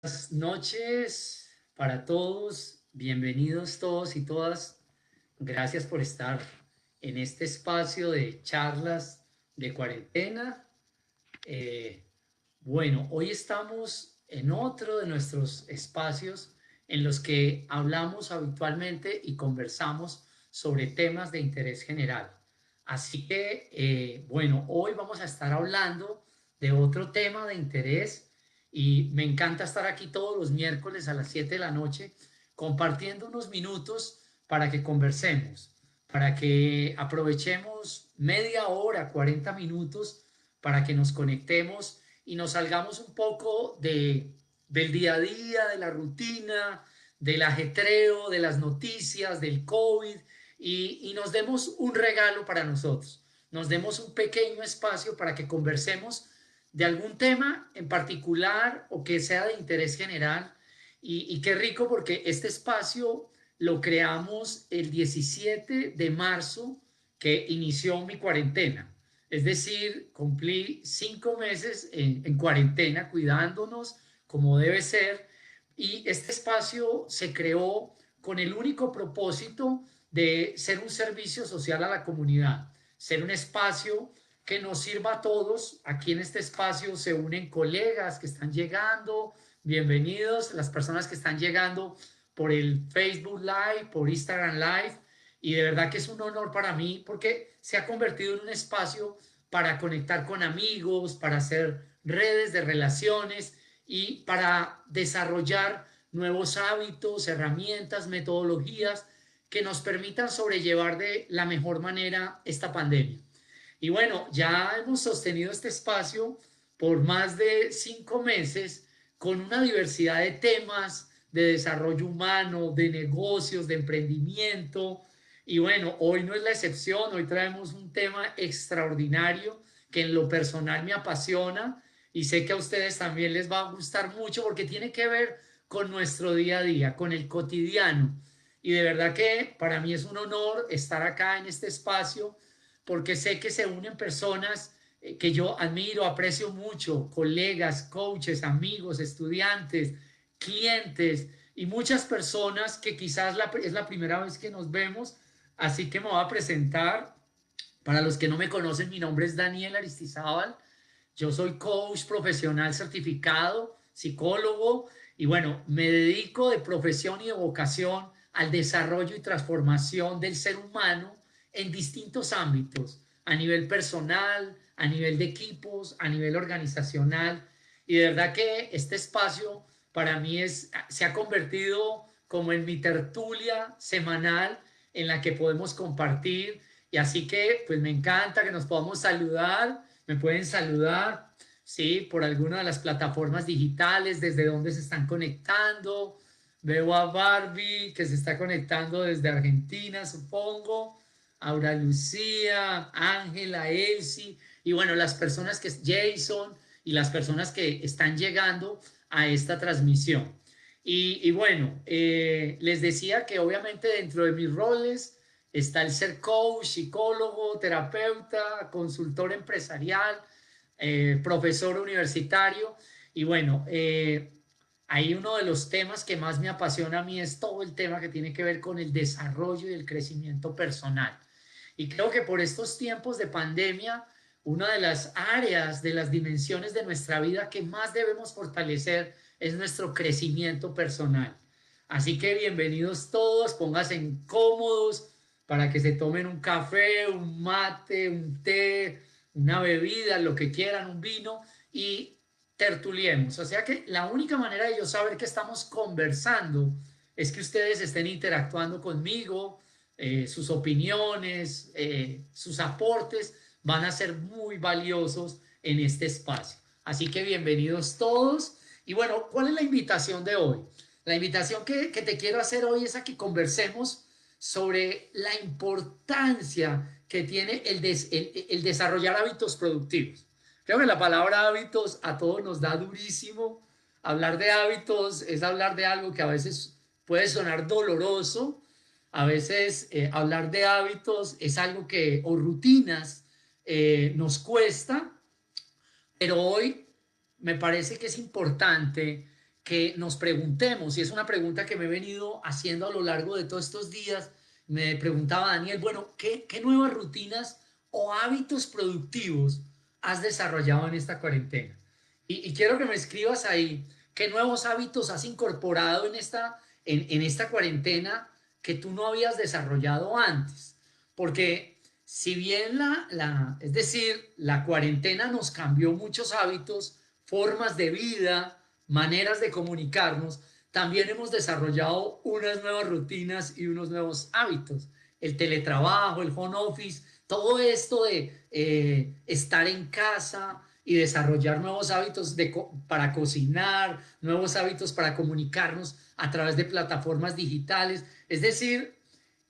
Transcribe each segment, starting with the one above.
Buenas noches para todos, bienvenidos todos y todas. Gracias por estar en este espacio de charlas de cuarentena. Eh, bueno, hoy estamos en otro de nuestros espacios en los que hablamos habitualmente y conversamos sobre temas de interés general. Así que, bueno, hoy vamos a estar hablando de otro tema de interés y me encanta estar aquí todos los miércoles a las 7 de la noche compartiendo unos minutos para que conversemos, para que aprovechemos media hora, 40 minutos para que nos conectemos y nos salgamos un poco del día a día, de la rutina, del ajetreo, de las noticias, del COVID y nos demos un regalo para nosotros. Nos demos un pequeño espacio para que conversemos de algún tema en particular o que sea de interés general. Y qué rico porque este espacio lo creamos el 17 de marzo que inició mi cuarentena. Es decir, cumplí 5 meses en cuarentena cuidándonos como debe ser y este espacio se creó con el único propósito de ser un servicio social a la comunidad, ser un espacio que nos sirva a todos. Aquí en este espacio se unen colegas que están llegando, bienvenidos, las personas que están llegando por el Facebook Live, por Instagram Live, y de verdad que es un honor para mí porque se ha convertido en un espacio para conectar con amigos, para hacer redes de relaciones y para desarrollar nuevos hábitos, herramientas, metodologías que nos permitan sobrellevar de la mejor manera esta pandemia. Y bueno, ya hemos sostenido este espacio por más de 5 meses con una diversidad de temas de desarrollo humano, de negocios, de emprendimiento. Y bueno, hoy no es la excepción, hoy traemos un tema extraordinario que en lo personal me apasiona y sé que a ustedes también les va a gustar mucho porque tiene que ver con nuestro día a día, con el cotidiano. Y de verdad que para mí es un honor estar acá en este espacio porque sé que se unen personas que yo admiro, aprecio mucho, colegas, coaches, amigos, estudiantes, clientes y muchas personas que quizás es la primera vez que nos vemos. Así que me voy a presentar. Para los que no me conocen, mi nombre es Daniel Aristizábal. Yo soy coach profesional certificado, psicólogo y bueno, me dedico de profesión y de vocación al desarrollo y transformación del ser humano en distintos ámbitos, a nivel personal, a nivel de equipos, a nivel organizacional. Y de verdad que este espacio para mí se ha convertido como en mi tertulia semanal en la que podemos compartir. Y así que pues me encanta que nos podamos saludar, me pueden saludar, ¿sí? Por alguna de las plataformas digitales, desde donde se están conectando. Veo a Barbie que se está conectando desde Argentina, supongo. Aura Lucía, Ángela, Elsie, y bueno, las personas que Jason y las personas que están llegando a esta transmisión. Y bueno, les decía que obviamente dentro de mis roles está el ser coach, psicólogo, terapeuta, consultor empresarial, profesor universitario. Y bueno, ahí uno de los temas que más me apasiona a mí es todo el tema que tiene que ver con el desarrollo y el crecimiento personal. Y creo que por estos tiempos de pandemia, una de las áreas, de las dimensiones de nuestra vida que más debemos fortalecer es nuestro crecimiento personal. Así que bienvenidos todos, pónganse cómodos para que se tomen un café, un mate, un té, una bebida, lo que quieran, un vino y tertuliemos. O sea que la única manera de yo saber que estamos conversando es que ustedes estén interactuando conmigo, sus opiniones, sus aportes van a ser muy valiosos en este espacio. Así que bienvenidos todos. Y bueno, ¿cuál es la invitación de hoy? La invitación que te quiero hacer hoy es a que conversemos sobre la importancia que tiene el desarrollar hábitos productivos. Creo que la palabra hábitos a todos nos da durísimo. Hablar de hábitos es hablar de algo que a veces puede sonar doloroso, a veces hablar de hábitos es algo que, o rutinas, nos cuesta, pero hoy me parece que es importante que nos preguntemos, y es una pregunta que me he venido haciendo a lo largo de todos estos días. Me preguntaba Daniel, bueno, ¿qué nuevas rutinas o hábitos productivos has desarrollado en esta cuarentena? Y quiero que me escribas ahí, ¿qué nuevos hábitos has incorporado en esta cuarentena que tú no habías desarrollado antes? Porque si bien es decir, la cuarentena nos cambió muchos hábitos, formas de vida, maneras de comunicarnos, también hemos desarrollado unas nuevas rutinas y unos nuevos hábitos. El teletrabajo, el home office, todo esto de estar en casa y desarrollar nuevos hábitos para cocinar, nuevos hábitos para comunicarnos a través de plataformas digitales. Es decir,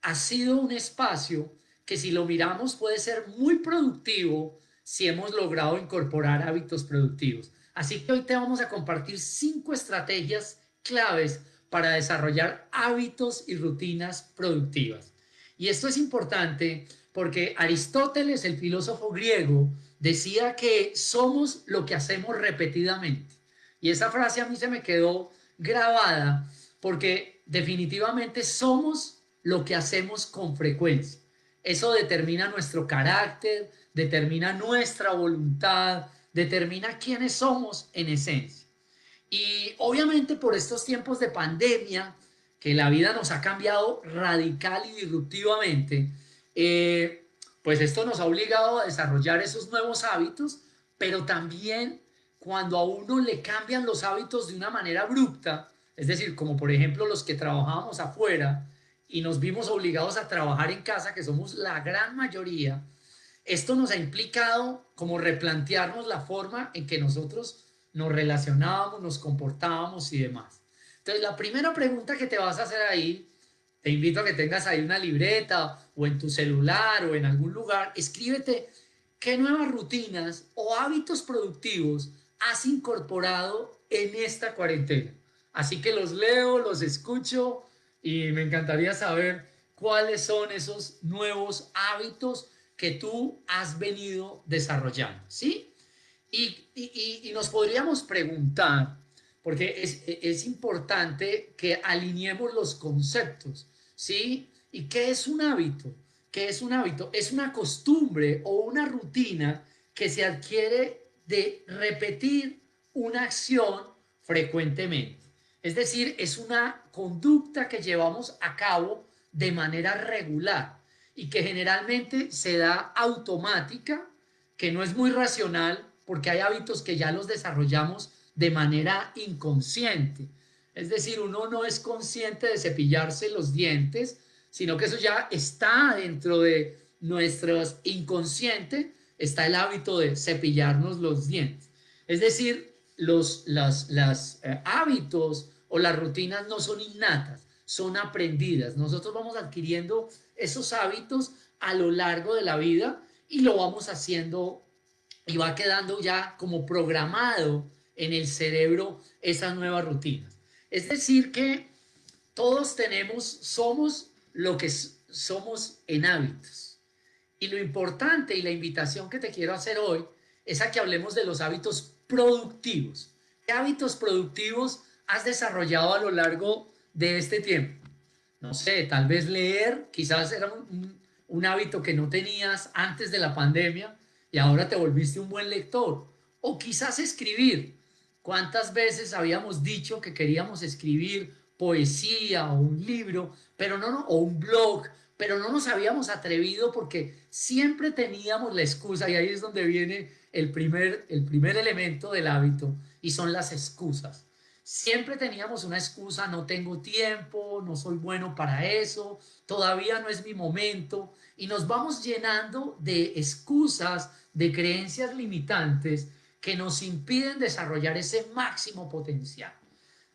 ha sido un espacio que si lo miramos puede ser muy productivo si hemos logrado incorporar hábitos productivos. Así que hoy te vamos a compartir 5 estrategias claves para desarrollar hábitos y rutinas productivas. Y esto es importante porque Aristóteles, el filósofo griego, decía que somos lo que hacemos repetidamente. Y esa frase a mí se me quedó grabada porque definitivamente somos lo que hacemos con frecuencia. Eso determina nuestro carácter, determina nuestra voluntad, determina quiénes somos en esencia. Y obviamente por estos tiempos de pandemia, que la vida nos ha cambiado radical y disruptivamente, pues esto nos ha obligado a desarrollar esos nuevos hábitos, pero también cuando a uno le cambian los hábitos de una manera abrupta, es decir, como por ejemplo los que trabajábamos afuera y nos vimos obligados a trabajar en casa, que somos la gran mayoría, esto nos ha implicado como replantearnos la forma en que nosotros nos relacionábamos, nos comportábamos y demás. Entonces, la primera pregunta que te vas a hacer ahí, te invito a que tengas ahí una libreta o en tu celular o en algún lugar, escríbete qué nuevas rutinas o hábitos productivos has incorporado en esta cuarentena. Así que los leo, los escucho y me encantaría saber cuáles son esos nuevos hábitos que tú has venido desarrollando, ¿sí? Y nos podríamos preguntar, porque es importante que alineemos los conceptos, ¿sí? ¿Y qué es un hábito? ¿Qué es un hábito? Es una costumbre o una rutina que se adquiere de repetir una acción frecuentemente. Es decir, es una conducta que llevamos a cabo de manera regular y que generalmente se da automática, que no es muy racional porque hay hábitos que ya los desarrollamos de manera inconsciente. Es decir, uno no es consciente de cepillarse los dientes, sino que eso ya está dentro de nuestro inconsciente, está el hábito de cepillarnos los dientes. Es decir, los hábitos o las rutinas no son innatas, son aprendidas. Nosotros vamos adquiriendo esos hábitos a lo largo de la vida y lo vamos haciendo y va quedando ya como programado en el cerebro esas nuevas rutinas. Es decir, que todos somos lo que somos en hábitos. Y lo importante y la invitación que te quiero hacer hoy es a que hablemos de los hábitos productivos. ¿Qué hábitos productivos has desarrollado a lo largo de este tiempo? No sé, tal vez leer, quizás era un hábito que no tenías antes de la pandemia y ahora te volviste un buen lector. O quizás escribir. ¿Cuántas veces habíamos dicho que queríamos escribir poesía o un libro, pero no, o un blog, pero no nos habíamos atrevido porque siempre teníamos la excusa, y ahí es donde viene el primer elemento del hábito, y son las excusas. Siempre teníamos una excusa: no tengo tiempo, no soy bueno para eso, todavía no es mi momento, y nos vamos llenando de excusas, de creencias limitantes que nos impiden desarrollar ese máximo potencial.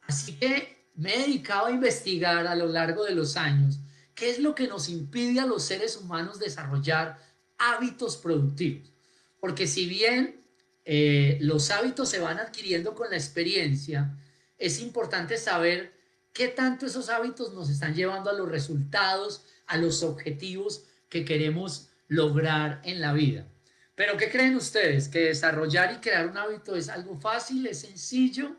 Así que me he dedicado a investigar a lo largo de los años qué es lo que nos impide a los seres humanos desarrollar hábitos productivos. Porque si bien los hábitos se van adquiriendo con la experiencia, es importante saber qué tanto esos hábitos nos están llevando a los resultados, a los objetivos que queremos lograr en la vida. Pero ¿qué creen ustedes? ¿Que desarrollar y crear un hábito es algo fácil, es sencillo?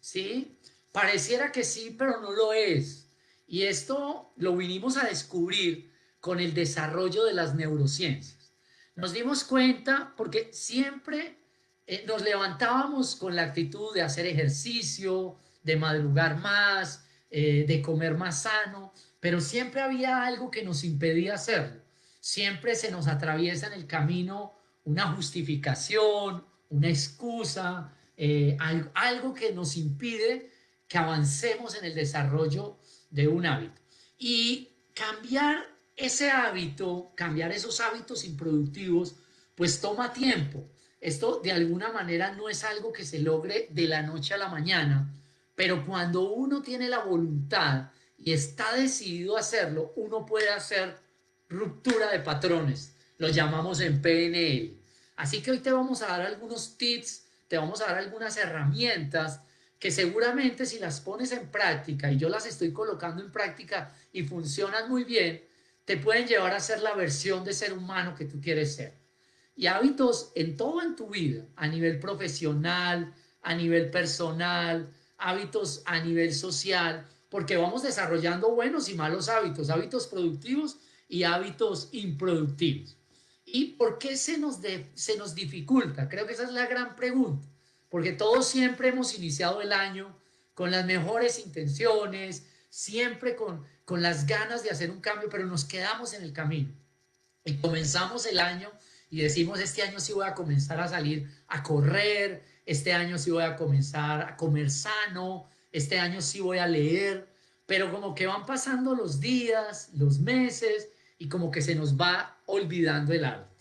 ¿sí? Pareciera que sí, pero no lo es. Y esto lo vinimos a descubrir con el desarrollo de las neurociencias. Nos dimos cuenta porque siempre nos levantábamos con la actitud de hacer ejercicio, de madrugar más, de comer más sano, pero siempre había algo que nos impedía hacerlo. Siempre se nos atraviesa en el camino una justificación, una excusa, algo que nos impide que avancemos en el desarrollo de un hábito. Y cambiar ese hábito, cambiar esos hábitos improductivos, pues toma tiempo. Esto de alguna manera no es algo que se logre de la noche a la mañana, pero cuando uno tiene la voluntad y está decidido a hacerlo, uno puede hacer ruptura de patrones. Lo llamamos en PNL. Así que hoy te vamos a dar algunos tips, te vamos a dar algunas herramientas que seguramente si las pones en práctica, y yo las estoy colocando en práctica y funcionan muy bien, te pueden llevar a ser la versión de ser humano que tú quieres ser. Y hábitos en todo en tu vida, a nivel profesional, a nivel personal, hábitos a nivel social, porque vamos desarrollando buenos y malos hábitos, hábitos productivos y hábitos improductivos. ¿Y por qué se nos dificulta? Creo que esa es la gran pregunta, porque todos siempre hemos iniciado el año con las mejores intenciones, siempre con las ganas de hacer un cambio, pero nos quedamos en el camino. Y comenzamos el año y decimos, este año sí voy a comenzar a salir a correr, este año sí voy a comenzar a comer sano, este año sí voy a leer, pero como que van pasando los días, los meses y como que se nos va olvidando el hábito.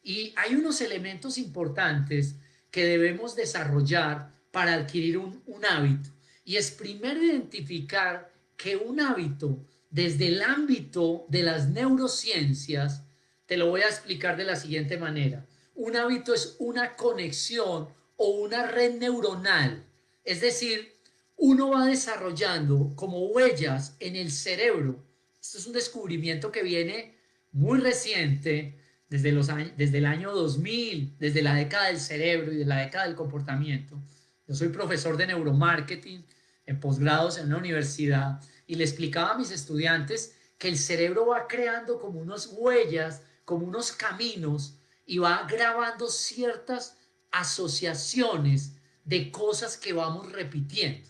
Y hay unos elementos importantes que debemos desarrollar para adquirir un hábito. Y es primero identificar que un hábito desde el ámbito de las neurociencias, te lo voy a explicar de la siguiente manera. Un hábito es una conexión o una red neuronal. Es decir, uno va desarrollando como huellas en el cerebro. Esto es un descubrimiento que viene muy reciente, desde el año 2000, desde la década del cerebro y de la década del comportamiento. Yo soy profesor de neuromarketing en posgrados en una universidad y le explicaba a mis estudiantes que el cerebro va creando como unas huellas, como unos caminos y va grabando ciertas asociaciones de cosas que vamos repitiendo.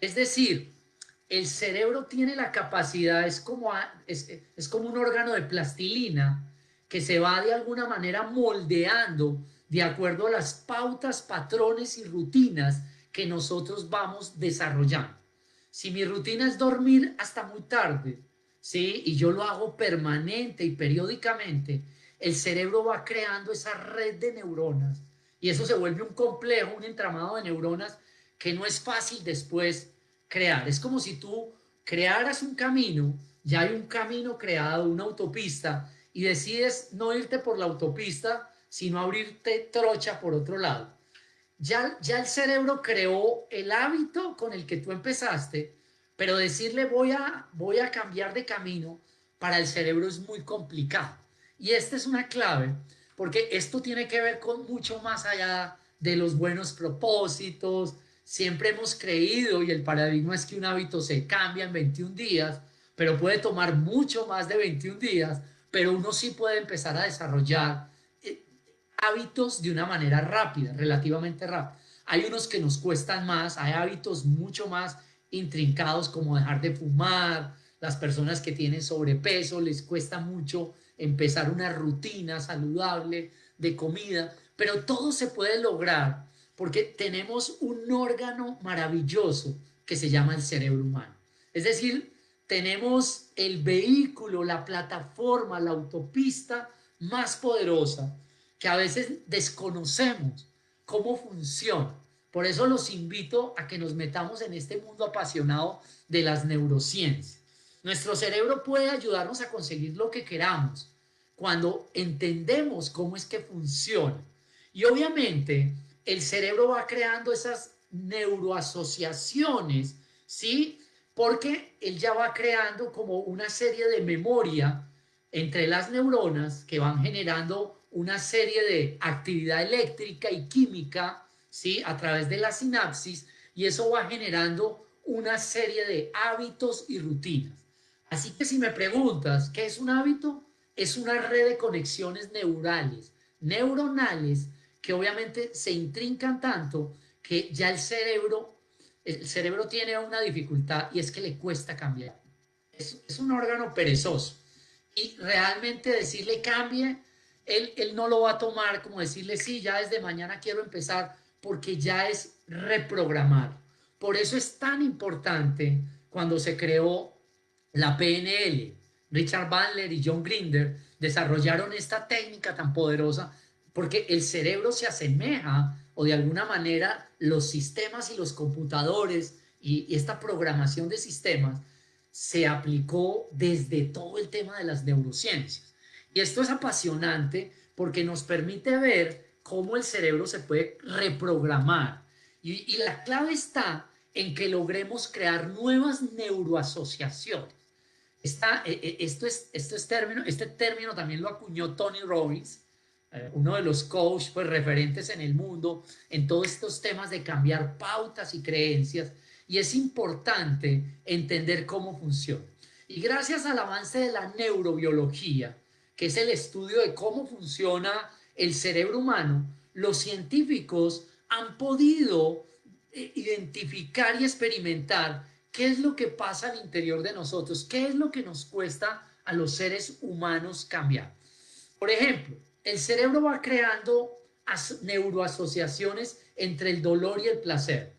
Es decir, el cerebro tiene la capacidad, es como un órgano de plastilina que se va de alguna manera moldeando de acuerdo a las pautas, patrones y rutinas que nosotros vamos desarrollando. Si mi rutina es dormir hasta muy tarde, ¿sí? Y yo lo hago permanente y periódicamente, el cerebro va creando esa red de neuronas y eso se vuelve un complejo, un entramado de neuronas que no es fácil después crear. Es como si tú crearas un camino, ya hay un camino creado, una autopista, y decides no irte por la autopista, sino abrirte trocha por otro lado. Ya el cerebro creó el hábito con el que tú empezaste, pero decirle voy a cambiar de camino para el cerebro es muy complicado. Y esta es una clave, porque esto tiene que ver con mucho más allá de los buenos propósitos. Siempre hemos creído, y el paradigma es que un hábito se cambia en 21 días, pero puede tomar mucho más de 21 días, pero uno sí puede empezar a desarrollar hábitos de una manera rápida, relativamente rápida. Hay unos que nos cuestan más, hay hábitos mucho más intrincados como dejar de fumar, las personas que tienen sobrepeso les cuesta mucho empezar una rutina saludable de comida, pero todo se puede lograr porque tenemos un órgano maravilloso que se llama el cerebro humano. Es decir, tenemos el vehículo, la plataforma, la autopista más poderosa que a veces desconocemos cómo funciona. Por eso los invito a que nos metamos en este mundo apasionado de las neurociencias. Nuestro cerebro puede ayudarnos a conseguir lo que queramos cuando entendemos cómo es que funciona. Y obviamente el cerebro va creando esas neuroasociaciones, ¿sí? Porque él ya va creando como una serie de memoria entre las neuronas que van generando una serie de actividad eléctrica y química, ¿sí? A través de la sinapsis, y eso va generando una serie de hábitos y rutinas. Así que si me preguntas, ¿qué es un hábito? Es una red de conexiones neuronales, que obviamente se intrincan tanto que ya el cerebro tiene una dificultad y es que le cuesta cambiar. Es un órgano perezoso y realmente decirle cambie, él no lo va a tomar como decirle sí, ya desde mañana quiero empezar, porque ya es reprogramar. Por eso es tan importante cuando se creó la PNL. Richard Bandler y John Grinder desarrollaron esta técnica tan poderosa porque el cerebro se asemeja, o de alguna manera los sistemas y los computadores y esta programación de sistemas se aplicó desde todo el tema de las neurociencias. Y esto es apasionante porque nos permite ver cómo el cerebro se puede reprogramar. Y la clave está en que logremos crear nuevas neuroasociaciones. Este término también lo acuñó Tony Robbins, uno de los coaches pues, referentes en el mundo en todos estos temas de cambiar pautas y creencias, y es importante entender cómo funciona. Y gracias al avance de la neurobiología, que es el estudio de cómo funciona el cerebro humano, los científicos han podido identificar y experimentar qué es lo que pasa al interior de nosotros, qué es lo que nos cuesta a los seres humanos cambiar. Por ejemplo, el cerebro va creando neuroasociaciones entre el dolor y el placer.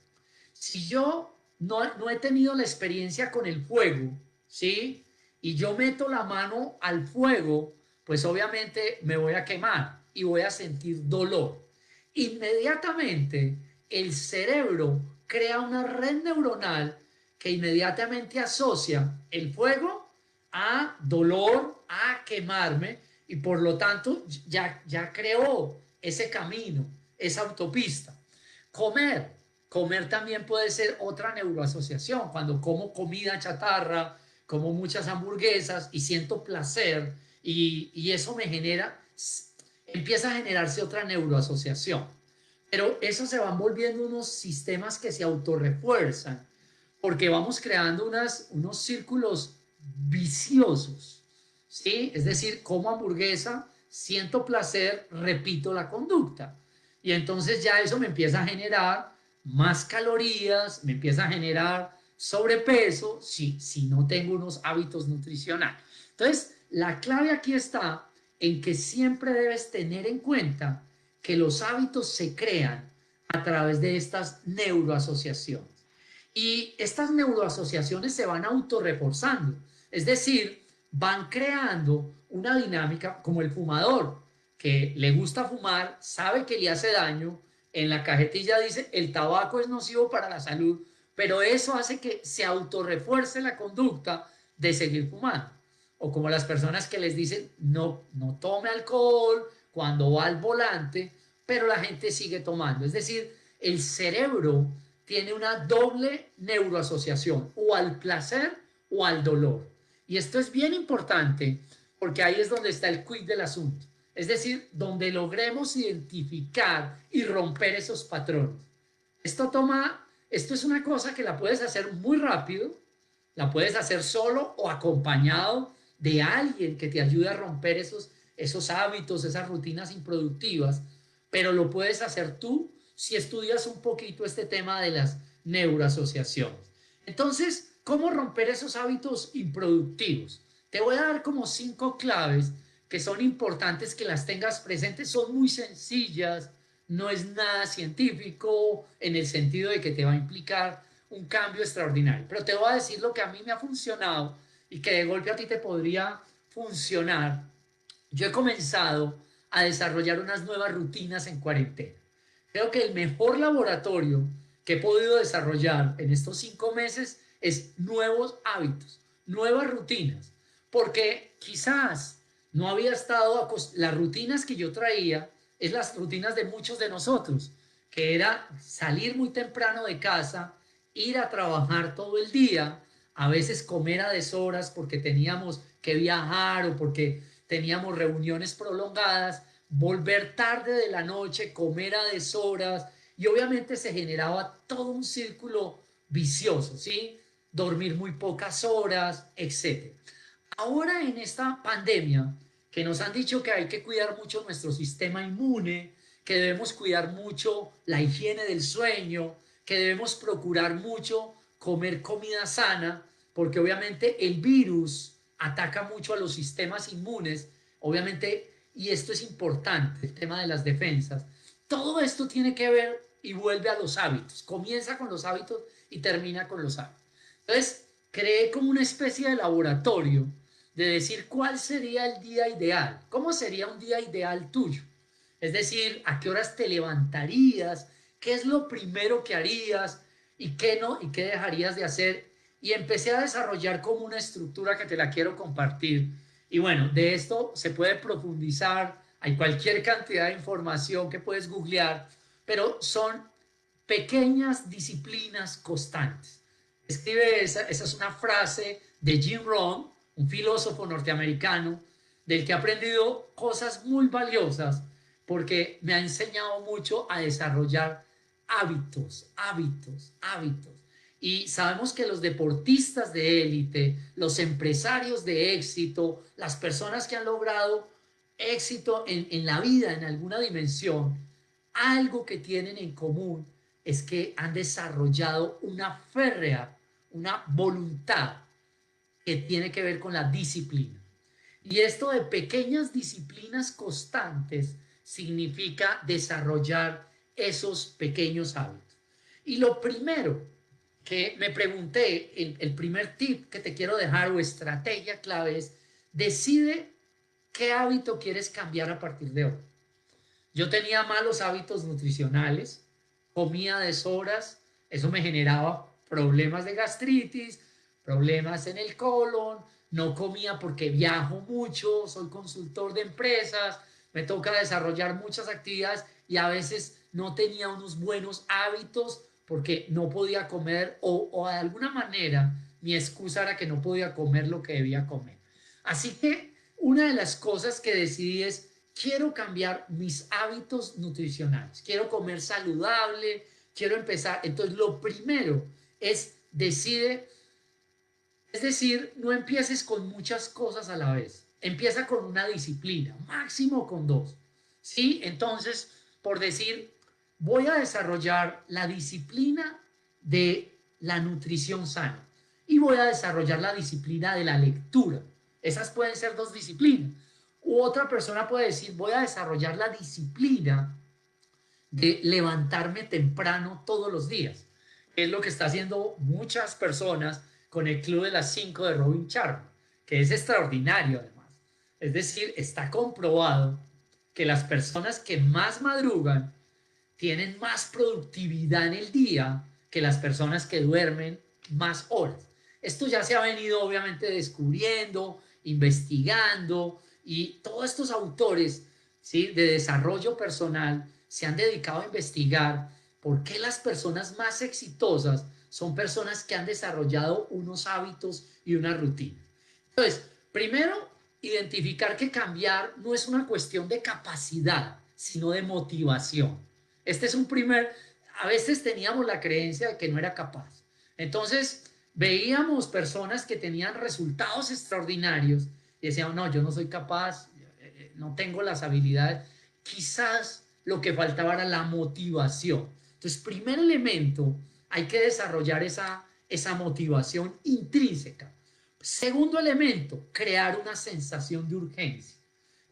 Si yo no he tenido la experiencia con el fuego, ¿sí? Y yo meto la mano al fuego, pues obviamente me voy a quemar y voy a sentir dolor. Inmediatamente el cerebro crea una red neuronal que inmediatamente asocia el fuego a dolor, a quemarme, y por lo tanto ya creó ese camino, esa autopista. Comer. Comer también puede ser otra neuroasociación. Cuando como comida chatarra, como muchas hamburguesas y siento placer y eso empieza a generarse otra neuroasociación. Pero eso se van volviendo unos sistemas que se autorrefuerzan porque vamos creando unos círculos viciosos, ¿sí? Es decir, como hamburguesa, siento placer, repito la conducta. Y entonces ya eso me empieza a generar más calorías, me empieza a generar sobrepeso si no tengo unos hábitos nutricionales. Entonces, la clave aquí está en que siempre debes tener en cuenta que los hábitos se crean a través de estas neuroasociaciones. Y estas neuroasociaciones se van autorreforzando, es decir, van creando una dinámica como el fumador, que le gusta fumar, sabe que le hace daño, en la cajetilla dice el tabaco es nocivo para la salud, pero eso hace que se autorrefuerce la conducta de seguir fumando. O como las personas que les dicen no tome alcohol cuando va al volante, pero la gente sigue tomando. Es decir, el cerebro tiene una doble neuroasociación, o al placer o al dolor. Y esto es bien importante porque ahí es donde está el quid del asunto. Es decir, donde logremos identificar y romper esos patrones. Esto es una cosa que la puedes hacer muy rápido, la puedes hacer solo o acompañado de alguien que te ayude a romper esos hábitos, esas rutinas improductivas, pero lo puedes hacer tú si estudias un poquito este tema de las neuroasociaciones. Entonces, ¿cómo romper esos hábitos improductivos? Te voy a dar como 5 claves que son importantes que las tengas presentes. Son muy sencillas, no es nada científico en el sentido de que te va a implicar un cambio extraordinario, pero te voy a decir lo que a mí me ha funcionado y que de golpe a ti te podría funcionar. Yo he comenzado a desarrollar unas nuevas rutinas en cuarentena. Creo que el mejor laboratorio que he podido desarrollar en estos 5 meses es nuevos hábitos, nuevas rutinas, porque quizás no había estado las rutinas que yo traía, es las rutinas de muchos de nosotros, que era salir muy temprano de casa, ir a trabajar todo el día, a veces comer a deshoras porque teníamos que viajar o porque teníamos reuniones prolongadas, volver tarde de la noche, comer a deshoras y obviamente se generaba todo un círculo vicioso, ¿sí? Dormir muy pocas horas, etc. Ahora en esta pandemia, que nos han dicho que hay que cuidar mucho nuestro sistema inmune, que debemos cuidar mucho la higiene del sueño, que debemos procurar mucho comer comida sana, porque obviamente el virus ataca mucho a los sistemas inmunes, obviamente, y esto es importante, el tema de las defensas. Todo esto tiene que ver y vuelve a los hábitos, comienza con los hábitos y termina con los hábitos. Entonces, creé como una especie de laboratorio de decir cuál sería el día ideal, cómo sería un día ideal tuyo. Es decir, a qué horas te levantarías, qué es lo primero que harías y qué no y qué dejarías de hacer. Y empecé a desarrollar como una estructura que te la quiero compartir. Y bueno, de esto se puede profundizar, hay cualquier cantidad de información que puedes googlear, pero son pequeñas disciplinas constantes. Escribe esa es una frase de Jim Rohn, un filósofo norteamericano, del que he aprendido cosas muy valiosas porque me ha enseñado mucho a desarrollar hábitos, hábitos, hábitos. Y sabemos que los deportistas de élite, los empresarios de éxito, las personas que han logrado éxito en la vida en alguna dimensión, algo que tienen en común es que han desarrollado una férrea, una voluntad que tiene que ver con la disciplina. Y esto de pequeñas disciplinas constantes significa desarrollar esos pequeños hábitos. Y lo primero que me pregunté, el primer tip que te quiero dejar o estrategia clave es, decide qué hábito quieres cambiar a partir de hoy. Yo tenía malos hábitos nutricionales, comía a deshoras, eso me generaba problemas de gastritis, problemas en el colon, no comía porque viajo mucho, soy consultor de empresas, me toca desarrollar muchas actividades y a veces no tenía unos buenos hábitos porque no podía comer o de alguna manera mi excusa era que no podía comer lo que debía comer. Así que una de las cosas que decidí es quiero cambiar mis hábitos nutricionales, quiero comer saludable, quiero empezar. Entonces, lo primero es decide, es decir, no empieces con muchas cosas a la vez. Empieza con una disciplina, máximo con dos. ¿Sí? Entonces, por decir, voy a desarrollar la disciplina de la nutrición sana y voy a desarrollar la disciplina de la lectura. Esas pueden ser dos disciplinas. U otra persona puede decir, voy a desarrollar la disciplina de levantarme temprano todos los días. Es lo que está haciendo muchas personas con el Club de las 5 de Robin Sharma, que es extraordinario además. Es decir, está comprobado que las personas que más madrugan tienen más productividad en el día que las personas que duermen más horas. Esto ya se ha venido obviamente descubriendo, investigando y todos estos autores, ¿sí?, de desarrollo personal se han dedicado a investigar por qué las personas más exitosas son personas que han desarrollado unos hábitos y una rutina. Entonces, primero, identificar que cambiar no es una cuestión de capacidad, sino de motivación. Este es un primer, a veces teníamos la creencia de que no era capaz. Entonces, veíamos personas que tenían resultados extraordinarios y decíamos, no, yo no soy capaz, no tengo las habilidades. Quizás lo que faltaba era la motivación. Entonces, primer elemento, hay que desarrollar esa motivación intrínseca. Segundo elemento, crear una sensación de urgencia.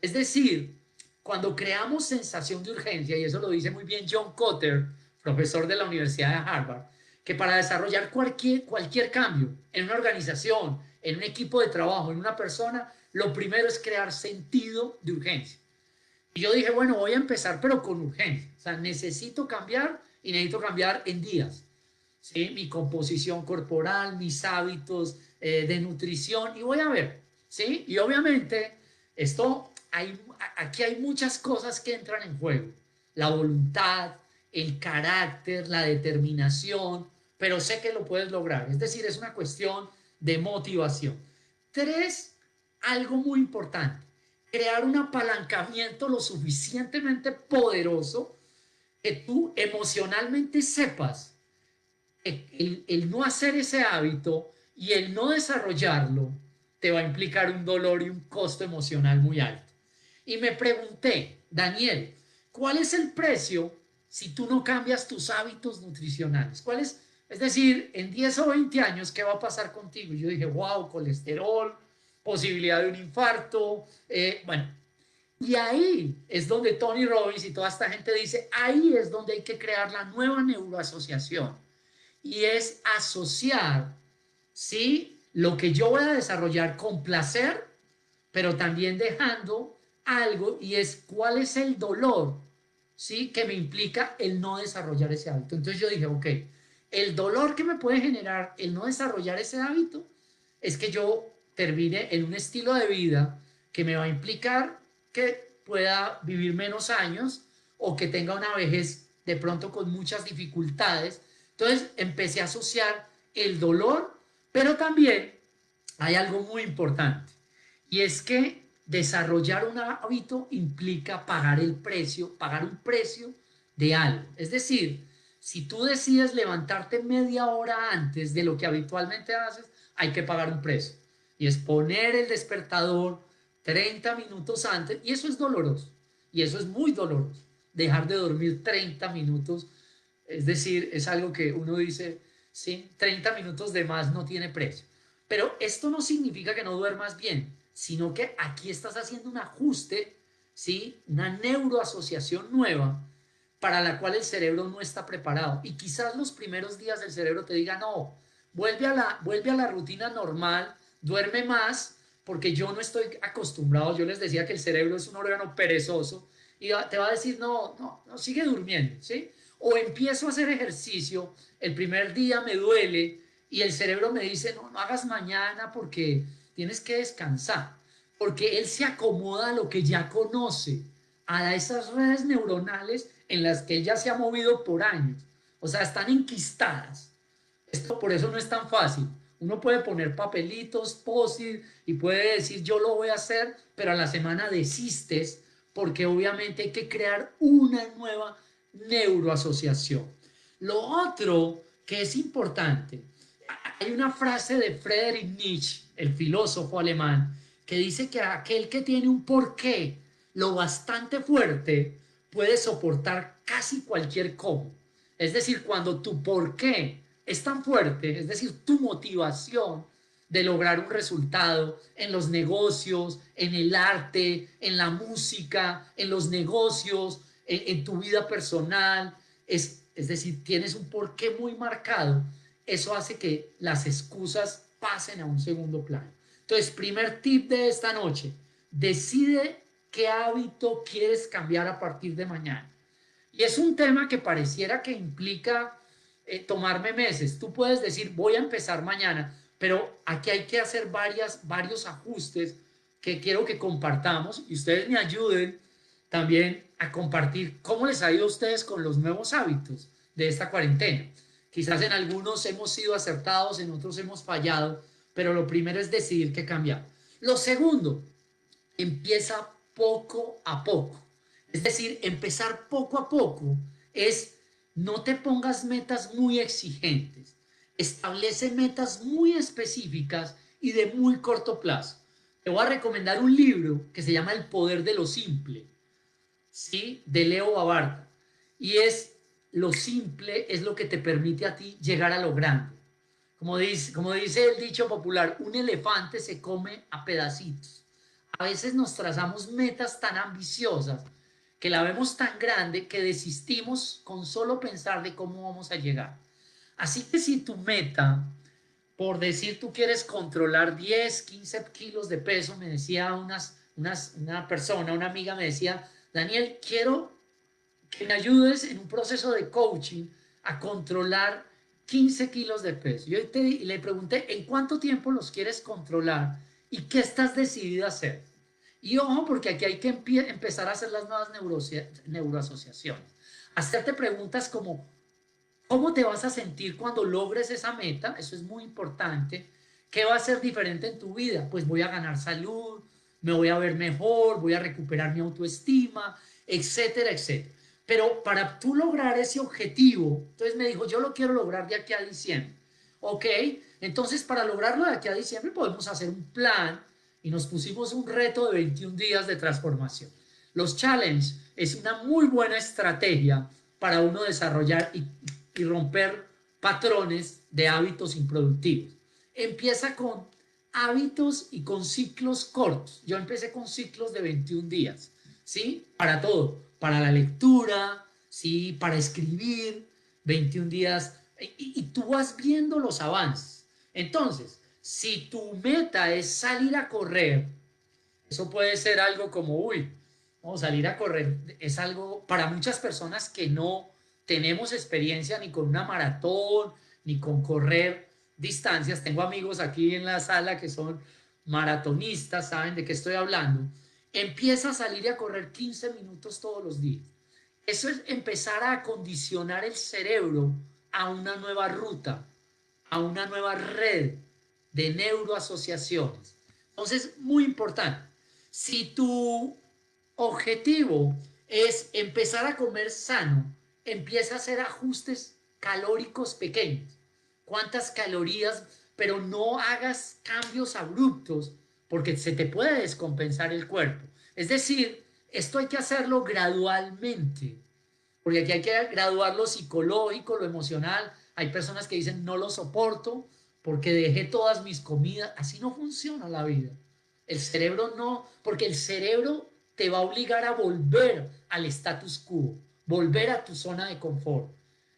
Es decir, cuando creamos sensación de urgencia, y eso lo dice muy bien John Kotter, profesor de la Universidad de Harvard, que para desarrollar cualquier cambio en una organización, en un equipo de trabajo, en una persona, lo primero es crear sentido de urgencia. Y yo dije, bueno, voy a empezar, pero con urgencia. O sea, necesito cambiar y necesito cambiar en días. ¿Sí? Mi composición corporal, mis hábitos de nutrición, y voy a ver. ¿Sí? Y obviamente, aquí hay muchas cosas que entran en juego. La voluntad, el carácter, la determinación, pero sé que lo puedes lograr. Es decir, es una cuestión de motivación. Tres, algo muy importante, crear un apalancamiento lo suficientemente poderoso que tú emocionalmente sepas que el no hacer ese hábito y el no desarrollarlo te va a implicar un dolor y un costo emocional muy alto. Y me pregunté, Daniel, ¿cuál es el precio si tú no cambias tus hábitos nutricionales? ¿Cuál es decir, en 10 o 20 años, ¿qué va a pasar contigo? Y yo dije, wow, colesterol, posibilidad de un infarto, bueno, y ahí es donde Tony Robbins y toda esta gente dice, ahí es donde hay que crear la nueva neuroasociación. Y es asociar, ¿sí? Lo que yo voy a desarrollar con placer, pero también dejando algo, y es cuál es el dolor, ¿sí? Que me implica el no desarrollar ese hábito. Entonces yo dije, ok, el dolor que me puede generar el no desarrollar ese hábito es que yo termine en un estilo de vida que me va a implicar que pueda vivir menos años o que tenga una vejez de pronto con muchas dificultades. Entonces empecé a asociar el dolor, pero también hay algo muy importante y es que desarrollar un hábito implica pagar un precio de algo. Es decir, si tú decides levantarte media hora antes de lo que habitualmente haces, hay que pagar un precio. Y es poner el despertador 30 minutos antes, y eso es doloroso, y eso es muy doloroso, dejar de dormir 30 minutos, es decir, es algo que uno dice, sí, 30 minutos de más no tiene precio. Pero esto no significa que no duermas bien, sino que aquí estás haciendo un ajuste, ¿sí? Una neuroasociación nueva para la cual el cerebro no está preparado. Y quizás los primeros días el cerebro te diga, no, vuelve a la rutina normal, duerme más, porque yo no estoy acostumbrado. Yo les decía que el cerebro es un órgano perezoso y te va a decir, no, no, no, sigue durmiendo, ¿sí? O empiezo a hacer ejercicio, el primer día me duele y el cerebro me dice, no, no hagas mañana porque tienes que descansar, porque él se acomoda a lo que ya conoce, a esas redes neuronales en las que él ya se ha movido por años. O sea, están enquistadas. Esto por eso no es tan fácil. Uno puede poner papelitos, post-it y puede decir yo lo voy a hacer, pero a la semana desistes porque obviamente hay que crear una nueva neuroasociación. Lo otro que es importante, hay una frase de Friedrich Nietzsche, el filósofo alemán, que dice que aquel que tiene un porqué lo bastante fuerte puede soportar casi cualquier cómo. Es decir, cuando tu porqué es tan fuerte, es decir, tu motivación de lograr un resultado en los negocios, en el arte, en la música, en los negocios, en tu vida personal, es decir, tienes un porqué muy marcado, eso hace que las excusas pasen a un segundo plano. Entonces, primer tip de esta noche, decide qué hábito quieres cambiar a partir de mañana. Y es un tema que pareciera que implica tomarme meses. Tú puedes decir, voy a empezar mañana, pero aquí hay que hacer varios ajustes que quiero que compartamos y ustedes me ayuden también a compartir cómo les ha ido a ustedes con los nuevos hábitos de esta cuarentena. Quizás en algunos hemos sido acertados, en otros hemos fallado, pero lo primero es decidir qué cambiar. Lo segundo, empieza poco a poco. Es decir, empezar poco a poco es no te pongas metas muy exigentes. Establece metas muy específicas y de muy corto plazo. Te voy a recomendar un libro que se llama El poder de lo simple, ¿sí? De Leo Babauta. Y es lo simple es lo que te permite a ti llegar a lo grande. Como dice el dicho popular, un elefante se come a pedacitos. A veces nos trazamos metas tan ambiciosas que la vemos tan grande que desistimos con solo pensar de cómo vamos a llegar. Así que si tu meta, por decir tú quieres controlar 10, 15 kilos de peso, me decía una persona, una amiga me decía, Daniel, quiero que me ayudes en un proceso de coaching a controlar 15 kilos de peso. Yo le pregunté, ¿en cuánto tiempo los quieres controlar? ¿Y qué estás decidido a hacer? Y ojo, porque aquí hay que empezar a hacer las nuevas neuroasociaciones. Hacerte preguntas como, ¿cómo te vas a sentir cuando logres esa meta? Eso es muy importante. ¿Qué va a ser diferente en tu vida? Pues voy a ganar salud, me voy a ver mejor, voy a recuperar mi autoestima, etcétera, etcétera. Pero para tú lograr ese objetivo, entonces me dijo, yo lo quiero lograr de aquí a diciembre. Ok, entonces para lograrlo de aquí a diciembre podemos hacer un plan y nos pusimos un reto de 21 días de transformación. Los challenges es una muy buena estrategia para uno desarrollar y romper patrones de hábitos improductivos. Empieza con hábitos y con ciclos cortos. Yo empecé con ciclos de 21 días, ¿sí? Para todo, para la lectura, ¿sí? Para escribir, 21 días, y tú vas viendo los avances. Entonces, si tu meta es salir a correr, eso puede ser algo como, uy, vamos a salir a correr, es algo para muchas personas que no tenemos experiencia ni con una maratón, ni con correr distancias. Tengo amigos aquí en la sala que son maratonistas, saben de qué estoy hablando. Empieza a salir a correr 15 minutos todos los días. Eso es empezar a acondicionar el cerebro a una nueva ruta, a una nueva red de neuroasociaciones. Entonces, muy importante, si tu objetivo es empezar a comer sano, empieza a hacer ajustes calóricos pequeños. ¿Cuántas calorías? Pero no hagas cambios abruptos porque se te puede descompensar el cuerpo. Es decir, esto hay que hacerlo gradualmente, porque aquí hay que graduar lo psicológico, lo emocional. Hay personas que dicen no lo soporto porque dejé todas mis comidas. Así no funciona la vida. El cerebro no, porque el cerebro te va a obligar a volver al status quo, volver a tu zona de confort.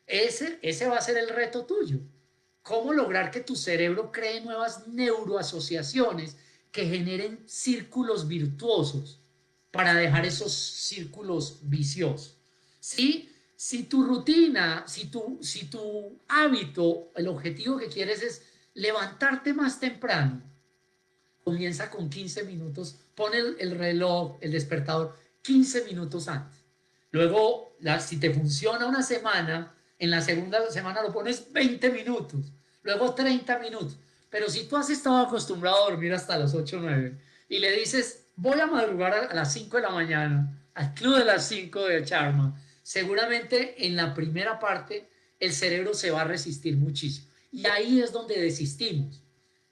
Ese va a ser el reto tuyo. ¿Cómo lograr que tu cerebro cree nuevas neuroasociaciones que generen círculos virtuosos para dejar esos círculos viciosos? ¿Sí? Si tu rutina, si tu hábito, el objetivo que quieres es levantarte más temprano, comienza con 15 minutos, pon el reloj, el despertador 15 minutos antes. Luego, si te funciona una semana, en la segunda semana lo pones 20 minutos, luego 30 minutos. Pero si tú has estado acostumbrado a dormir hasta las 8 o 9 y le dices, voy a madrugar a las 5 de la mañana, al club de las 5 de Charma, seguramente en la primera parte el cerebro se va a resistir muchísimo. Y ahí es donde desistimos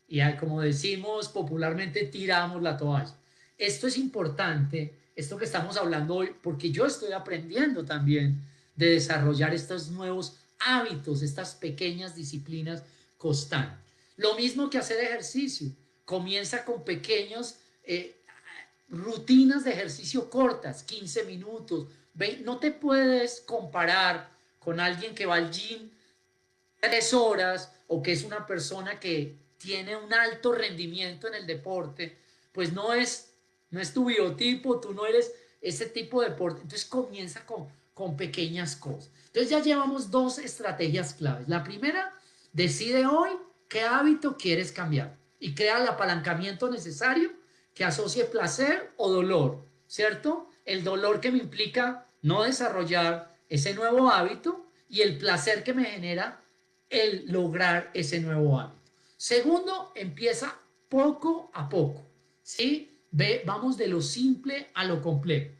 y como decimos popularmente, tiramos la toalla. Esto es importante, esto que estamos hablando hoy, porque yo estoy aprendiendo también de desarrollar estos nuevos hábitos, estas pequeñas disciplinas constantes. Lo mismo que hacer ejercicio, comienza con pequeños rutinas de ejercicio cortas, 15 minutos. No te puedes comparar con alguien que va al gym 3 horas o que es una persona que tiene un alto rendimiento en el deporte, pues no es tu biotipo, tú no eres ese tipo de deporte. Entonces comienza con pequeñas cosas. Entonces ya llevamos 2 estrategias claves. La primera, decide hoy qué hábito quieres cambiar y crea el apalancamiento necesario que asocie placer o dolor, ¿cierto? El dolor que me implica no desarrollar ese nuevo hábito y el placer que me genera el lograr ese nuevo hábito. Segundo, empieza poco a poco, ¿sí? Vamos de lo simple a lo complejo.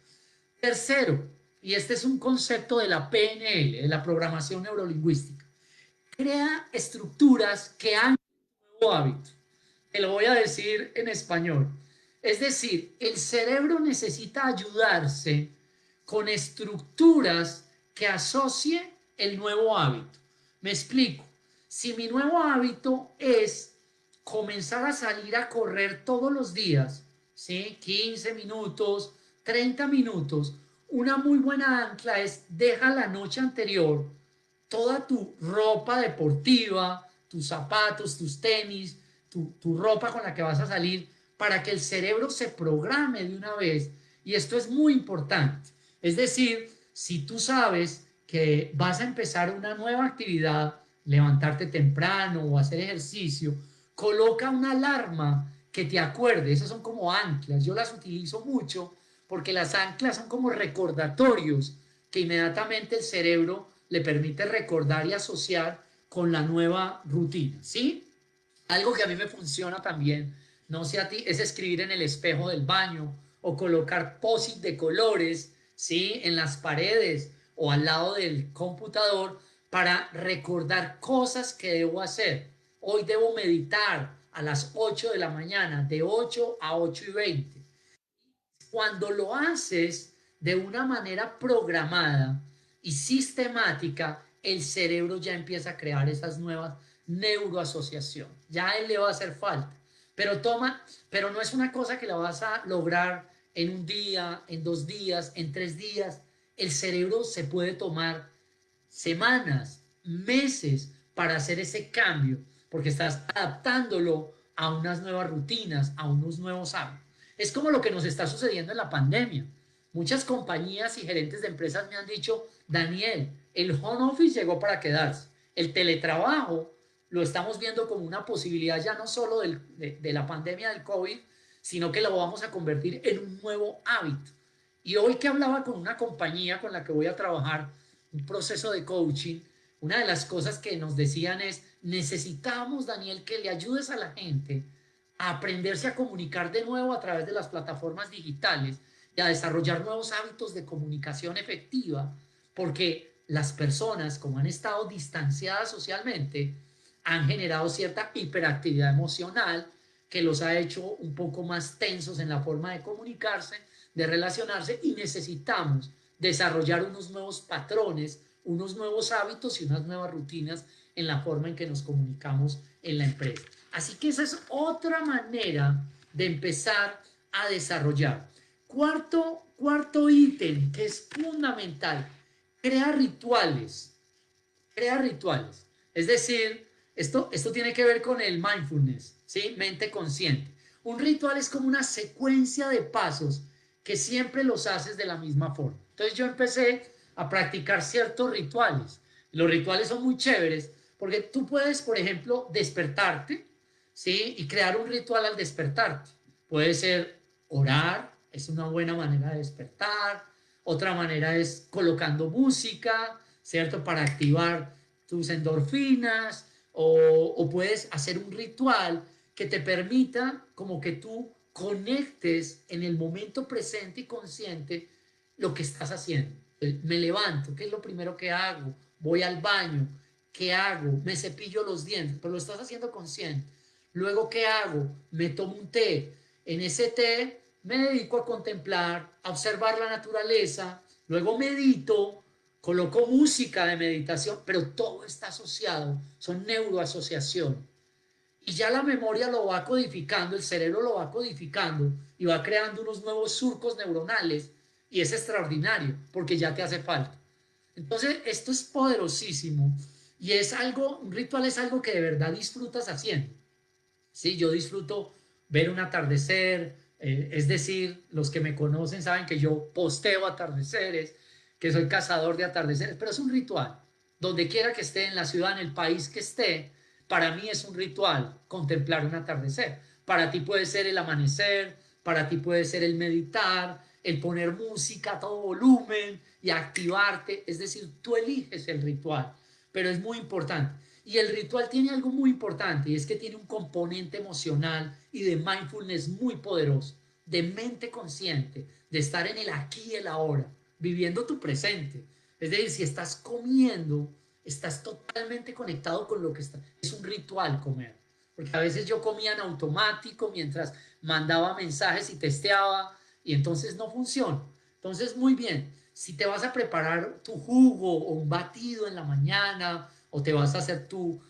Tercero, y este es un concepto de la PNL, de la programación neurolingüística, crea estructuras que han un nuevo hábito. Te lo voy a decir en español. Es decir, el cerebro necesita ayudarse con estructuras que asocie el nuevo hábito. Me explico. Si mi nuevo hábito es comenzar a salir a correr todos los días, ¿sí? 15 minutos, 30 minutos, una muy buena ancla es deja la noche anterior toda tu ropa deportiva, tus zapatos, tus tenis, tu ropa con la que vas a salir, para que el cerebro se programe de una vez. Y esto es muy importante. Es decir, si tú sabes que vas a empezar una nueva actividad, levantarte temprano o hacer ejercicio, coloca una alarma que te acuerde. Esas son como anclas. Yo las utilizo mucho porque las anclas son como recordatorios que inmediatamente el cerebro le permite recordar y asociar con la nueva rutina, ¿sí? Algo que a mí me funciona también, no sé a ti, es escribir en el espejo del baño o colocar post-it de colores, ¿sí? En las paredes o al lado del computador para recordar cosas que debo hacer. Hoy debo meditar a las 8 de la mañana, de 8 a 8:20. Cuando lo haces de una manera programada y sistemática, el cerebro ya empieza a crear esas nuevas neuroasociaciones. Ya a él le va a hacer falta. Pero no es una cosa que la vas a lograr en un día, en 2 días, en 3 días. El cerebro se puede tomar semanas, meses para hacer ese cambio, porque estás adaptándolo a unas nuevas rutinas, a unos nuevos hábitos. Es como lo que nos está sucediendo en la pandemia. Muchas compañías y gerentes de empresas me han dicho, Daniel, el home office llegó para quedarse. El teletrabajo lo estamos viendo como una posibilidad ya no solo de la pandemia del COVID, sino que lo vamos a convertir en un nuevo hábito. Y hoy que hablaba con una compañía con la que voy a trabajar un proceso de coaching, una de las cosas que nos decían es, necesitamos, Daniel, que le ayudes a la gente a aprenderse a comunicar de nuevo a través de las plataformas digitales y a desarrollar nuevos hábitos de comunicación efectiva, porque las personas, como han estado distanciadas socialmente, han generado cierta hiperactividad emocional que los ha hecho un poco más tensos en la forma de comunicarse, de relacionarse, y necesitamos desarrollar unos nuevos patrones, unos nuevos hábitos y unas nuevas rutinas en la forma en que nos comunicamos en la empresa. Así que esa es otra manera de empezar a desarrollar. Cuarto ítem que es fundamental, crea rituales. Crea rituales. Es decir, esto tiene que ver con el mindfulness, ¿sí? Mente consciente. Un ritual es como una secuencia de pasos que siempre los haces de la misma forma. Entonces yo empecé a practicar ciertos rituales. Los rituales son muy chéveres porque tú puedes, por ejemplo, despertarte, ¿sí? Y crear un ritual al despertarte. Puede ser orar, es una buena manera de despertar. Otra manera es colocando música, ¿cierto? Para activar tus endorfinas, o puedes hacer un ritual que te permita como que tú conectes en el momento presente y consciente lo que estás haciendo. Me levanto, ¿qué es lo primero que hago? Voy al baño, ¿qué hago? Me cepillo los dientes, pero lo estás haciendo consciente. Luego, ¿qué hago? Me tomo un té. En ese té me dedico a contemplar, a observar la naturaleza, luego medito, coloco música de meditación, pero todo está asociado, son neuroasociaciones. Y ya la memoria lo va codificando, el cerebro lo va codificando y va creando unos nuevos surcos neuronales, y es extraordinario porque ya te hace falta. Entonces, esto es poderosísimo y es algo, un ritual es algo que de verdad disfrutas haciendo. Sí, yo disfruto ver un atardecer, es decir, los que me conocen saben que yo posteo atardeceres, que soy cazador de atardeceres, pero es un ritual. Donde quiera que esté, en la ciudad, en el país que esté, para mí es un ritual contemplar un atardecer. Para ti puede ser el amanecer, para ti puede ser el meditar, el poner música a todo volumen y activarte, es decir, tú eliges el ritual, pero es muy importante. Y el ritual tiene algo muy importante, y es que tiene un componente emocional y de mindfulness muy poderoso, de mente consciente, de estar en el aquí y el ahora, viviendo tu presente. Es decir, si estás comiendo, estás totalmente conectado con lo que está. Es un ritual comer. Porque a veces yo comía en automático mientras mandaba mensajes y testeaba, y entonces no funciona. Entonces, muy bien, si te vas a preparar tu jugo o un batido en la mañana, o te vas a hacer tu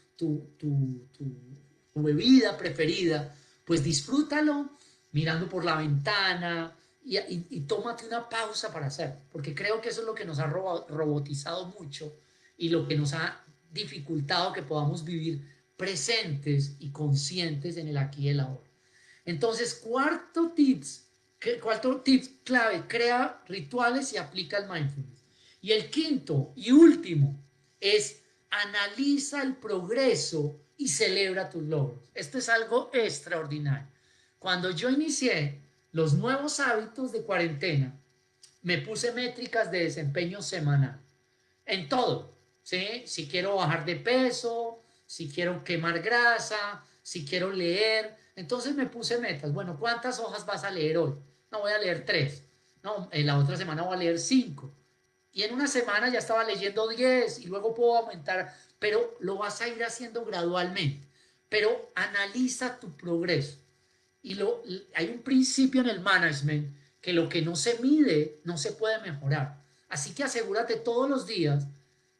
bebida preferida, pues disfrútalo mirando por la ventana y tómate una pausa para hacer, porque creo que eso es lo que nos ha robotizado mucho y lo que nos ha dificultado que podamos vivir presentes y conscientes en el aquí y el ahora. Entonces, cuarto tips clave, crea rituales y aplica el mindfulness. Y el quinto y último es analiza el progreso y celebra tus logros. Esto es algo extraordinario. Cuando yo inicié los nuevos hábitos de cuarentena, me puse métricas de desempeño semanal en todo, ¿sí? Si quiero bajar de peso, si quiero quemar grasa, si quiero leer, entonces me puse metas. Bueno, ¿cuántas hojas vas a leer hoy? No, voy a leer 3. No, en la otra semana voy a leer 5. y en una semana ya estaba leyendo 10 y luego puedo aumentar, pero lo vas a ir haciendo gradualmente. Pero analiza tu progreso. Y hay un principio en el management que lo que no se mide no se puede mejorar. Así que asegúrate todos los días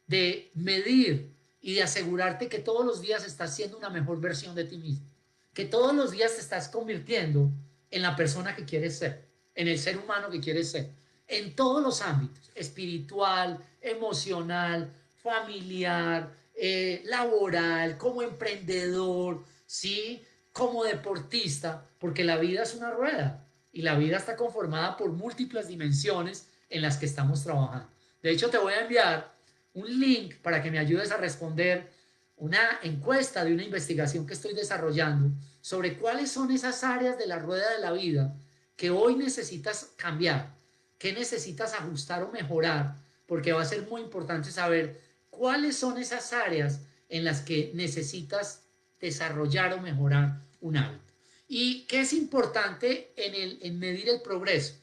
de medir y de asegurarte que todos los días estás siendo una mejor versión de ti mismo. Que todos los días te estás convirtiendo en la persona que quieres ser, en el ser humano que quieres ser, en todos los ámbitos, espiritual, emocional, familiar, laboral, como emprendedor, ¿sí? Como deportista, porque la vida es una rueda y la vida está conformada por múltiples dimensiones en las que estamos trabajando. De hecho, te voy a enviar un link para que me ayudes a responder una encuesta de una investigación que estoy desarrollando sobre cuáles son esas áreas de la rueda de la vida que hoy necesitas cambiar, que necesitas ajustar o mejorar, porque va a ser muy importante saber cuáles son esas áreas en las que necesitas desarrollar o mejorar un hábito. ¿Y qué es importante en medir el progreso?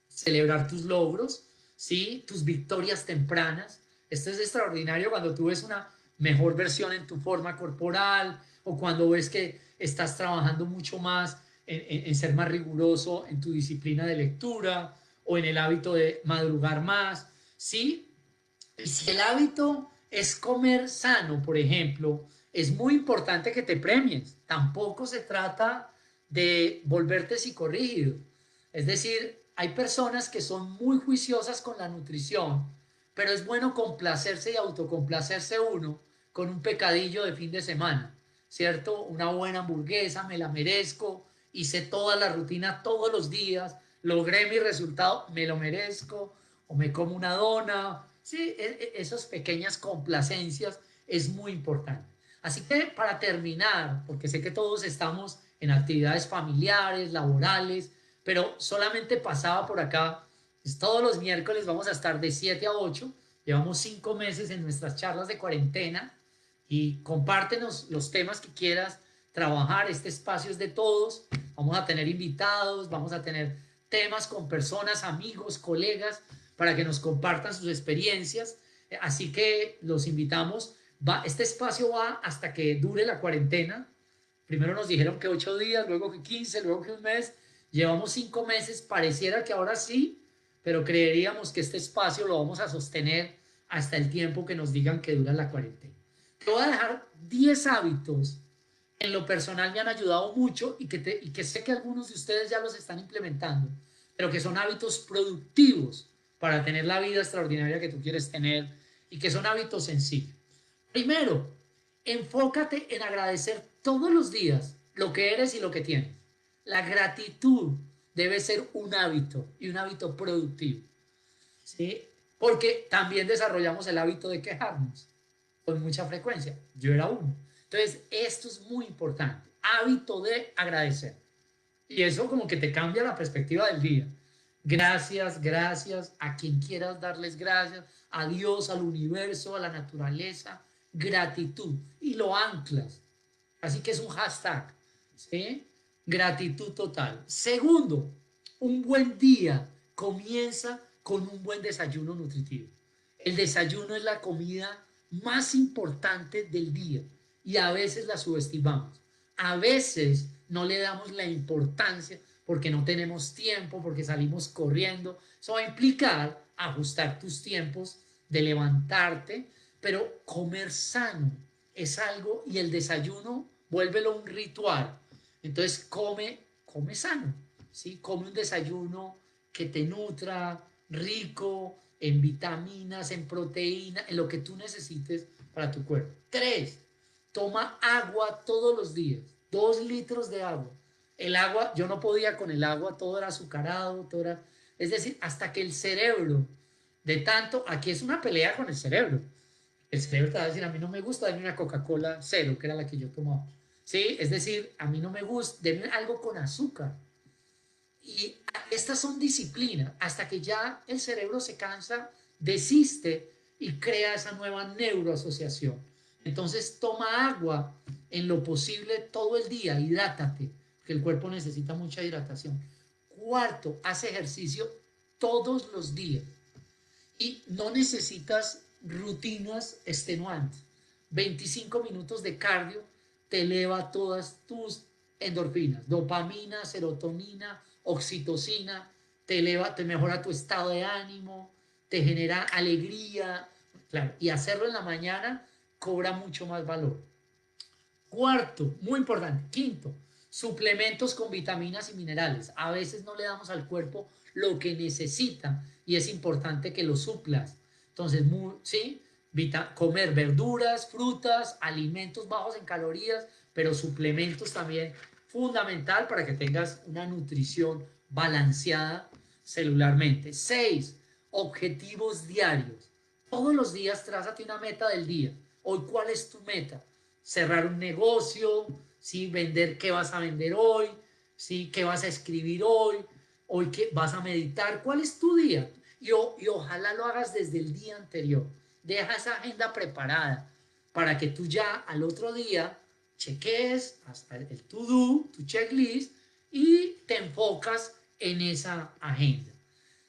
Celebrar tus logros, ¿sí? Tus victorias tempranas. Esto es extraordinario cuando tú ves una mejor versión en tu forma corporal o cuando ves que estás trabajando mucho más en ser más riguroso en tu disciplina de lectura o en el hábito de madrugar más, ¿sí? Y si el hábito es comer sano, por ejemplo, es muy importante que te premies. Tampoco se trata de volverte psicorrígido. Es decir, hay personas que son muy juiciosas con la nutrición, pero es bueno complacerse y autocomplacerse uno con un pecadillo de fin de semana, ¿cierto? Una buena hamburguesa, me la merezco, hice toda la rutina todos los días, logré mi resultado, me lo merezco, o me como una dona. Sí, esas pequeñas complacencias es muy importante. Así que para terminar, porque sé que todos estamos en actividades familiares, laborales, pero solamente pasaba por acá, pues todos los miércoles vamos a estar de 7 a 8, llevamos 5 meses en nuestras charlas de cuarentena y compártenos los temas que quieras trabajar, este espacio es de todos, vamos a tener invitados, vamos a tener temas con personas, amigos, colegas, para que nos compartan sus experiencias. Así que los invitamos. Este espacio va hasta que dure la cuarentena. Primero nos dijeron que 8 días, luego que 15, luego que un mes. Llevamos 5 meses. Pareciera que ahora sí, pero creeríamos que este espacio lo vamos a sostener hasta el tiempo que nos digan que dura la cuarentena. Te voy a dejar 10 hábitos en lo personal me han ayudado mucho y que sé que algunos de ustedes ya los están implementando, pero que son hábitos productivos para tener la vida extraordinaria que tú quieres tener y que son hábitos sencillos. Primero, enfócate en agradecer todos los días lo que eres y lo que tienes. La gratitud debe ser un hábito y un hábito productivo, ¿sí? Porque también desarrollamos el hábito de quejarnos con mucha frecuencia. Yo era uno. Entonces, esto es muy importante. Hábito de agradecer. Y eso como que te cambia la perspectiva del día. Gracias, gracias a quien quieras darles gracias, a Dios, al universo, a la naturaleza, gratitud. Y lo anclas. Así que es un hashtag, ¿sí? Gratitud total. Segundo, un buen día comienza con un buen desayuno nutritivo. El desayuno es la comida más importante del día y a veces la subestimamos. A veces no le damos la importancia porque no tenemos tiempo, porque salimos corriendo. Eso va a implicar ajustar tus tiempos de levantarte, pero comer sano es algo y el desayuno vuélvelo un ritual. Entonces come sano, ¿sí? Come un desayuno que te nutra, rico en vitaminas, en proteína, en lo que tú necesites para tu cuerpo. 3, toma agua todos los días, 2 litros de agua. El agua, yo no podía con el agua, todo era azucarado, todo era, es decir, hasta que el cerebro, de tanto, aquí es una pelea con el cerebro. El cerebro te va a decir, a mí no me gusta, dame una Coca-Cola cero, que era la que yo tomaba. ¿Sí? Es decir, a mí no me gusta, deme algo con azúcar. Y estas son disciplinas, hasta que ya el cerebro se cansa, desiste y crea esa nueva neuroasociación. Entonces toma agua en lo posible todo el día, hidrátate, que el cuerpo necesita mucha hidratación. Cuarto, haz ejercicio todos los días. Y no necesitas rutinas extenuantes. 25 minutos de cardio te eleva todas tus endorfinas, dopamina, serotonina, oxitocina, te eleva, te mejora tu estado de ánimo, te genera alegría, claro, y hacerlo en la mañana cobra mucho más valor. Cuarto, muy importante. Quinto, suplementos con vitaminas y minerales. A veces no le damos al cuerpo lo que necesita y es importante que lo suplas. Entonces, sí, comer verduras, frutas, alimentos bajos en calorías, pero suplementos también fundamental para que tengas una nutrición balanceada celularmente. 6, objetivos diarios. Todos los días trázate una meta del día. Hoy, ¿cuál es tu meta? Cerrar un negocio, ¿sí? Vender qué vas a vender hoy, ¿sí? ¿Qué vas a escribir hoy qué vas a meditar, ¿cuál es tu día? Y ojalá lo hagas desde el día anterior. Deja esa agenda preparada para que tú ya al otro día cheques hasta el to-do, tu checklist y te enfocas en esa agenda.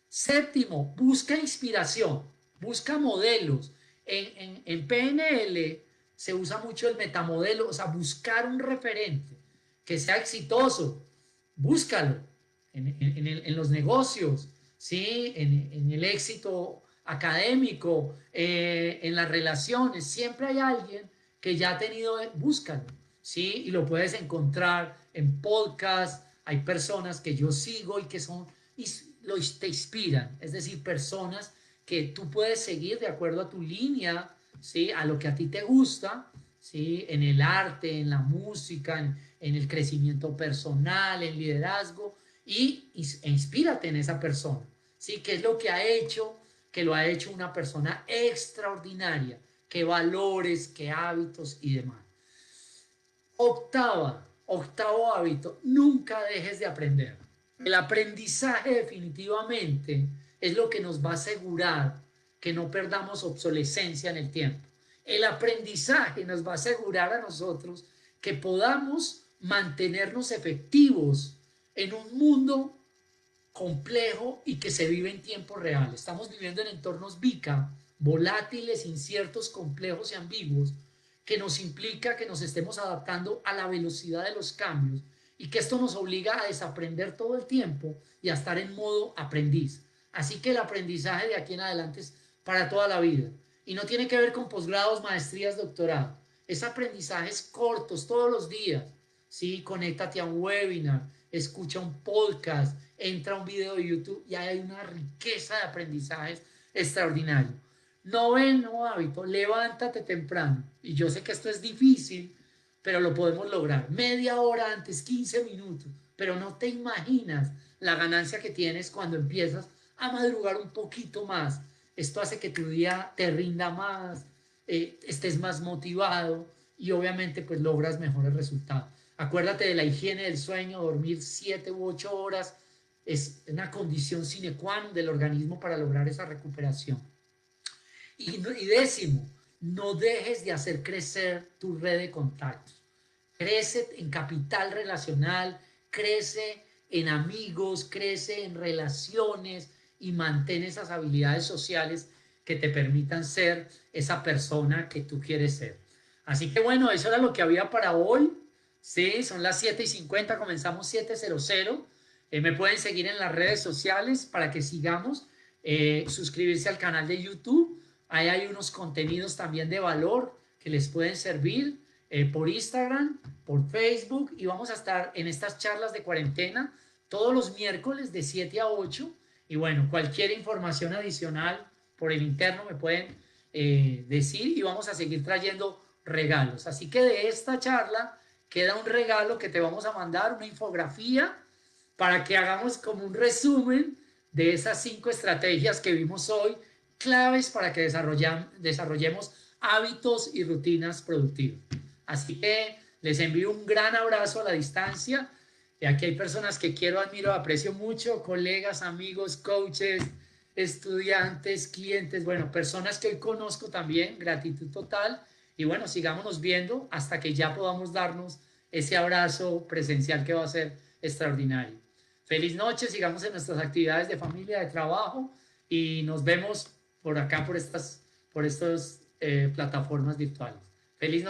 Séptimo, busca inspiración, busca modelos. En PNL se usa mucho el metamodelo, o sea, buscar un referente que sea exitoso, búscalo en los negocios, ¿sí? En el éxito académico, en las relaciones, siempre hay alguien que ya ha tenido, búscalo, ¿sí? Y lo puedes encontrar en podcast, hay personas que yo sigo y que son, te inspiran, es decir, personas que tú puedes seguir de acuerdo a tu línea, ¿sí? A lo que a ti te gusta, ¿sí? En el arte, en la música, en el crecimiento personal, en liderazgo, e inspírate en esa persona, ¿sí? ¿Qué es lo que ha hecho? Que lo ha hecho una persona extraordinaria, qué valores, qué hábitos y demás. Octavo hábito, nunca dejes de aprender. El aprendizaje definitivamente es lo que nos va a asegurar que no perdamos obsolescencia en el tiempo. El aprendizaje nos va a asegurar a nosotros que podamos mantenernos efectivos en un mundo complejo y que se vive en tiempo real. Estamos viviendo en entornos VICA, volátiles, inciertos, complejos y ambiguos, que nos implica que nos estemos adaptando a la velocidad de los cambios y que esto nos obliga a desaprender todo el tiempo y a estar en modo aprendiz. Así que el aprendizaje de aquí en adelante es para toda la vida y no tiene que ver con posgrados, maestrías, doctorado. Es aprendizajes cortos todos los días. Sí, conéctate a un webinar, escucha un podcast, entra a un video de YouTube y hay una riqueza de aprendizajes extraordinario. Noveno hábito, levántate temprano. Y yo sé que esto es difícil, pero lo podemos lograr. Media hora antes, 15 minutos. Pero no te imaginas la ganancia que tienes cuando empiezas a madrugar un poquito más. Esto hace que tu día te rinda más, estés más motivado y obviamente pues logras mejores resultados. Acuérdate de la higiene del sueño, dormir 7 u 8 horas es una condición sine qua non del organismo para lograr esa recuperación. Y décimo, no dejes de hacer crecer tu red de contactos. Crece en capital relacional, crece en amigos, crece en relaciones y mantén esas habilidades sociales que te permitan ser esa persona que tú quieres ser. Así que bueno, eso era lo que había para hoy. Sí, son las 7:50, comenzamos 7:00. Me pueden seguir en las redes sociales para que sigamos. Suscribirse al canal de YouTube. Ahí hay unos contenidos también de valor que les pueden servir por Instagram, por Facebook y vamos a estar en estas charlas de cuarentena todos los miércoles de 7 a 8 y bueno, cualquier información adicional por el interno me pueden decir y vamos a seguir trayendo regalos. Así que de esta charla queda un regalo que te vamos a mandar, una infografía para que hagamos como un resumen de esas 5 estrategias que vimos hoy, claves para que desarrollemos hábitos y rutinas productivas. Así que les envío un gran abrazo a la distancia. Y aquí hay personas que quiero, admiro, aprecio mucho, colegas, amigos, coaches, estudiantes, clientes, bueno, personas que hoy conozco también, gratitud total. Y bueno, sigámonos viendo hasta que ya podamos darnos ese abrazo presencial que va a ser extraordinario. Feliz noche, sigamos en nuestras actividades de familia, de trabajo y nos vemos por acá, por estas plataformas virtuales. Feliz